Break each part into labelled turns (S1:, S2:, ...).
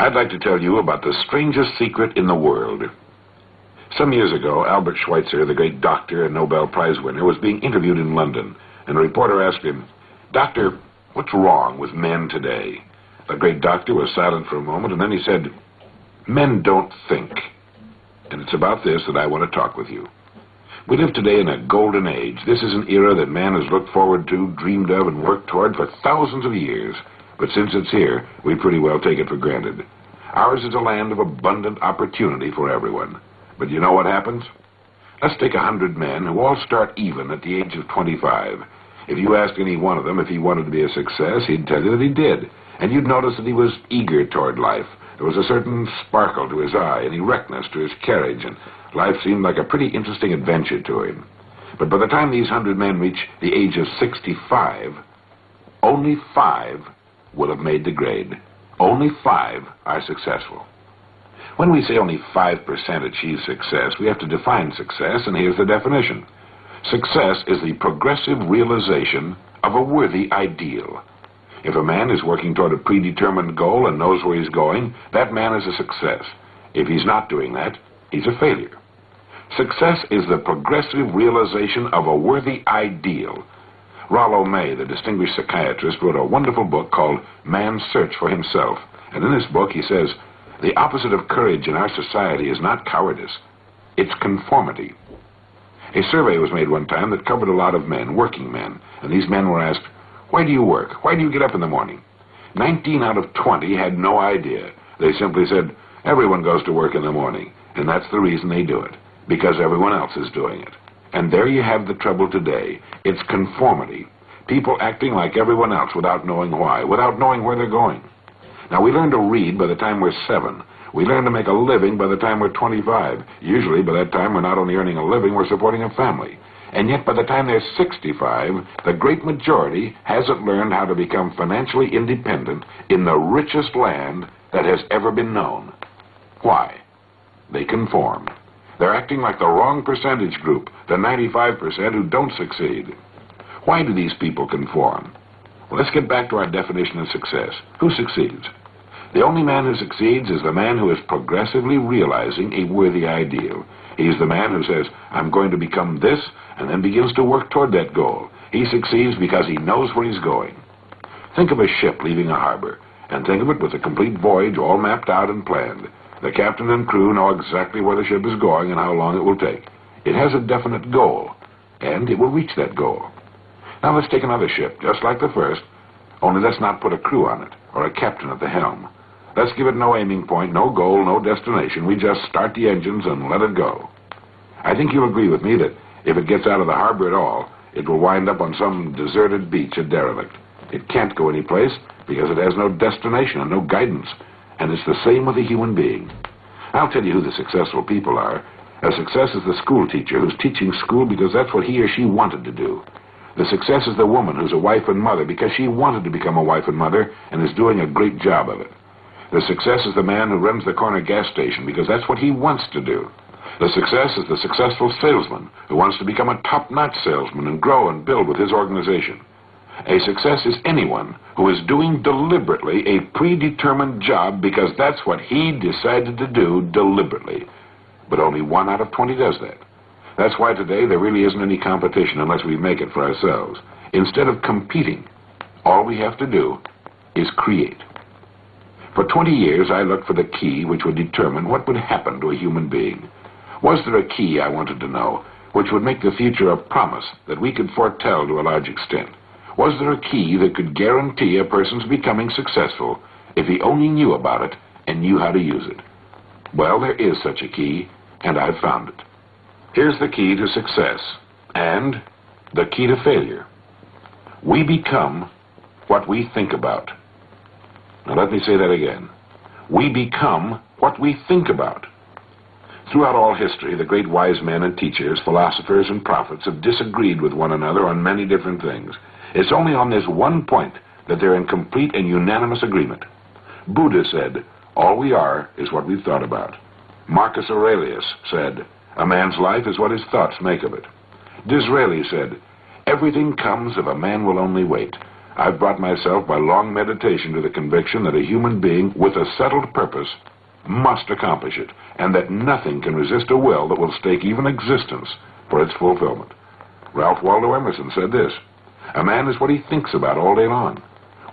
S1: I'd like to tell you about the strangest secret in the world. Some years ago, Albert Schweitzer, the great doctor and Nobel Prize winner, was being interviewed in London, and a reporter asked him, "Doctor, what's wrong with men today?" The great doctor was silent for a moment, and then he said, "Men don't think. And it's about this that I want to talk with you. We live today in a golden age. This is an era that man has looked forward to, dreamed of, and worked toward for thousands of years. But since it's here, we pretty well take it for granted. Ours is a land of abundant opportunity for everyone. But you know what happens? Let's take 100 men who all start even at the age of 25. If you asked any one of them if he wanted to be a success, he'd tell you that he did. And you'd notice that he was eager toward life. There was a certain sparkle to his eye, an erectness to his carriage, and life seemed like a pretty interesting adventure to him. But by the time these 100 men reach the age of 65, only 5 will have made the grade. Only 5 are successful. When we say only 5% achieve success, we have to define success, and here's the definition. Success is the progressive realization of a worthy ideal. If a man is working toward a predetermined goal and knows where he's going, that man is a success. If he's not doing that, he's a failure. Success is the progressive realization of a worthy ideal. Rollo May, the distinguished psychiatrist, wrote a wonderful book called Man's Search for Himself. And in this book he says, the opposite of courage in our society is not cowardice, it's conformity. A survey was made one time that covered a lot of men, working men, and these men were asked, "Why do you work? Why do you get up in the morning?" 19 out of 20 had no idea. They simply said, everyone goes to work in the morning, and that's the reason they do it, because everyone else is doing it. And there you have the trouble today. It's conformity. People acting like everyone else without knowing why, without knowing where they're going. Now, we learn to read by the time we're 7. We learn to make a living by the time we're 25. Usually, by that time, we're not only earning a living, we're supporting a family. And yet, by the time they're 65, the great majority hasn't learned how to become financially independent in the richest land that has ever been known. Why? They conform. They're acting like the wrong percentage group, the 95% who don't succeed. Why do these people conform? Well, let's get back to our definition of success. Who succeeds? The only man who succeeds is the man who is progressively realizing a worthy ideal. He's the man who says, I'm going to become this, and then begins to work toward that goal. He succeeds because he knows where he's going. Think of a ship leaving a harbor, and think of it with a complete voyage all mapped out and planned. The captain and crew know exactly where the ship is going and how long it will take. It has a definite goal, and it will reach that goal. Now let's take another ship, just like the first, only let's not put a crew on it, or a captain at the helm. Let's give it no aiming point, no goal, no destination. We just start the engines and let it go. I think you'll agree with me that if it gets out of the harbor at all, it will wind up on some deserted beach, a derelict. It can't go anyplace because it has no destination and no guidance. And it's the same with a human being. I'll tell you who the successful people are. A success is the school teacher who's teaching school because that's what he or she wanted to do. The success is the woman who's a wife and mother because she wanted to become a wife and mother and is doing a great job of it. The success is the man who runs the corner gas station because that's what he wants to do. The success is the successful salesman who wants to become a top-notch salesman and grow and build with his organization. A success is anyone who is doing deliberately a predetermined job because that's what he decided to do deliberately. But only 1 out of 20 does that. That's why today there really isn't any competition unless we make it for ourselves. Instead of competing, all we have to do is create. For 20 years, I looked for the key which would determine what would happen to a human being. Was there a key, I wanted to know, which would make the future a promise that we could foretell to a large extent? Was there a key that could guarantee a person's becoming successful if he only knew about it and knew how to use it? Well, there is such a key, and I've found it. Here's the key to success, and the key to failure. We become what we think about. Now let me say that again. We become what we think about. Throughout all history, the great wise men and teachers, philosophers and prophets have disagreed with one another on many different things. It's only on this one point that they're in complete and unanimous agreement. Buddha said, all we are is what we've thought about. Marcus Aurelius said, a man's life is what his thoughts make of it. Disraeli said, everything comes if a man will only wait. I've brought myself by long meditation to the conviction that a human being with a settled purpose must accomplish it, and that nothing can resist a will that will stake even existence for its fulfillment. Ralph Waldo Emerson said this, "A man is what he thinks about all day long."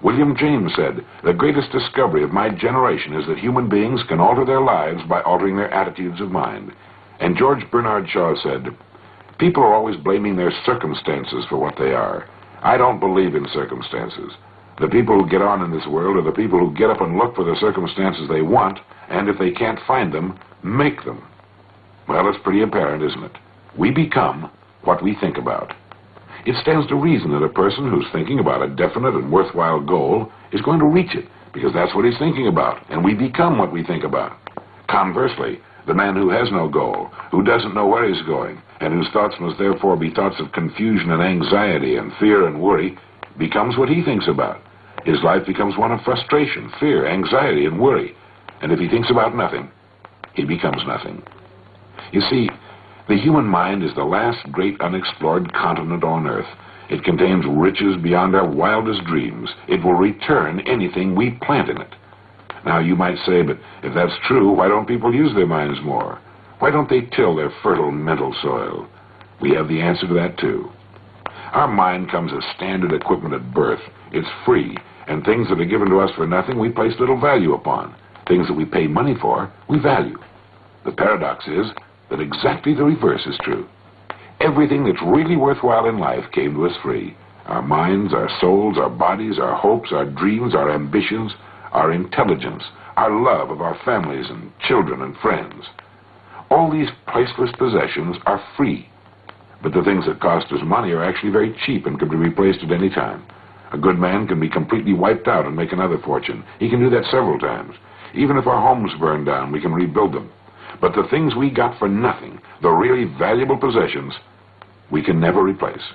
S1: William James said, "The greatest discovery of my generation is that human beings can alter their lives by altering their attitudes of mind." And George Bernard Shaw said, "People are always blaming their circumstances for what they are. I don't believe in circumstances. The people who get on in this world are the people who get up and look for the circumstances they want, and if they can't find them, make them." Well, it's pretty apparent, isn't it? We become what we think about. It stands to reason that a person who's thinking about a definite and worthwhile goal is going to reach it, because that's what he's thinking about, and we become what we think about. Conversely, the man who has no goal, who doesn't know where he's going, and whose thoughts must therefore be thoughts of confusion and anxiety and fear and worry, becomes what he thinks about. His life becomes one of frustration, fear, anxiety, and worry. And if he thinks about nothing, he becomes nothing. You see, the human mind is the last great unexplored continent on Earth. It contains riches beyond our wildest dreams. It will return anything we plant in it. Now, you might say, but if that's true, why don't people use their minds more? Why don't they till their fertile mental soil? We have the answer to that, too. Our mind comes as standard equipment at birth. It's free, and things that are given to us for nothing we place little value upon. Things that we pay money for, we value. The paradox is that exactly the reverse is true. Everything that's really worthwhile in life came to us free. Our minds, our souls, our bodies, our hopes, our dreams, our ambitions, our intelligence, our love of our families and children and friends. All these priceless possessions are free. But the things that cost us money are actually very cheap and can be replaced at any time. A good man can be completely wiped out and make another fortune. He can do that several times. Even if our homes burn down, we can rebuild them. But the things we got for nothing, the really valuable possessions, we can never replace.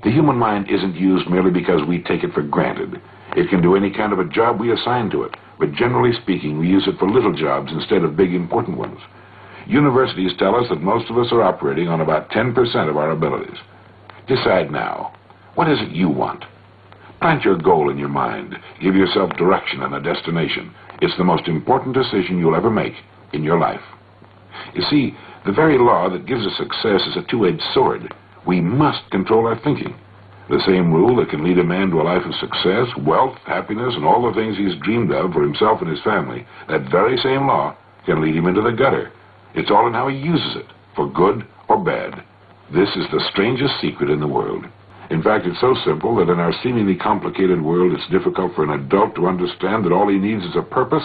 S1: The human mind isn't used merely because we take it for granted. It can do any kind of a job we assign to it, but generally speaking, we use it for little jobs instead of big important ones. Universities tell us that most of us are operating on about 10% of our abilities. Decide now, what is it you want? Plant your goal in your mind. Give yourself direction and a destination. It's the most important decision you'll ever make in your life. You see, the very law that gives us success is a two-edged sword. We must control our thinking. The same rule that can lead a man to a life of success, wealth, happiness, and all the things he's dreamed of for himself and his family, that very same law can lead him into the gutter. It's all in how he uses it, for good or bad. This is the strangest secret in the world. In fact, it's so simple that in our seemingly complicated world, it's difficult for an adult to understand that all he needs is a purpose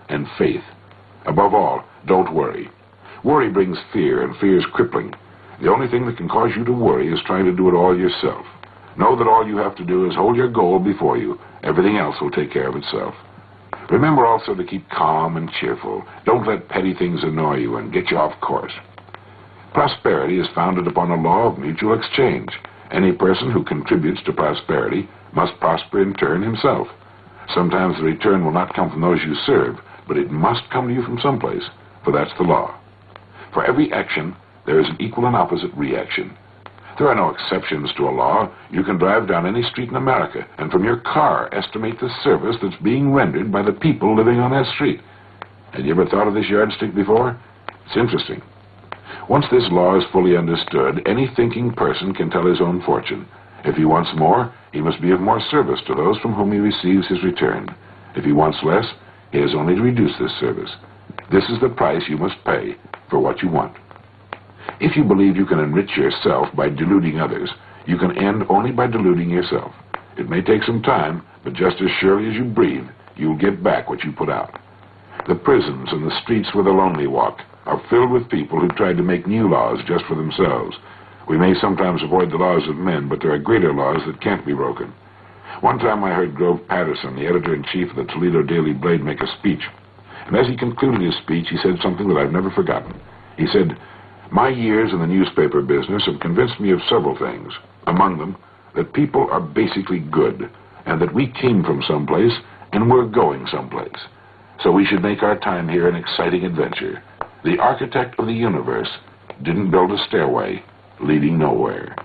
S1: and faith. Above all, don't worry. Worry brings fear, and fear is crippling. The only thing that can cause you to worry is trying to do it all yourself. Know that all you have to do is hold your goal before you. Everything else will take care of itself. Remember also to keep calm and cheerful. Don't let petty things annoy you and get you off course. Prosperity is founded upon a law of mutual exchange. Any person who contributes to prosperity must prosper in turn himself. Sometimes the return will not come from those you serve, but it must come to you from someplace, for that's the law. For every action, there is an equal and opposite reaction. There are no exceptions to a law. You can drive down any street in America, and from your car estimate the service that's being rendered by the people living on that street. Had you ever thought of this yardstick before? It's interesting. Once this law is fully understood, any thinking person can tell his own fortune. If he wants more, he must be of more service to those from whom he receives his return. If he wants less, he has only to reduce this service. This is the price you must pay for what you want. If you believe you can enrich yourself by deluding others, you can end only by deluding yourself. It may take some time, but just as surely as you breathe, you'll get back what you put out. The prisons and the streets where the lonely walk are filled with people who tried to make new laws just for themselves. We may sometimes avoid the laws of men, but there are greater laws that can't be broken. One time I heard Grove Patterson, the editor-in-chief of the Toledo Daily Blade, make a speech. And as he concluded his speech, he said something that I've never forgotten. He said, "My years in the newspaper business have convinced me of several things. Among them, that people are basically good, and that we came from someplace, and we're going someplace. So we should make our time here an exciting adventure. The architect of the universe didn't build a stairway leading nowhere."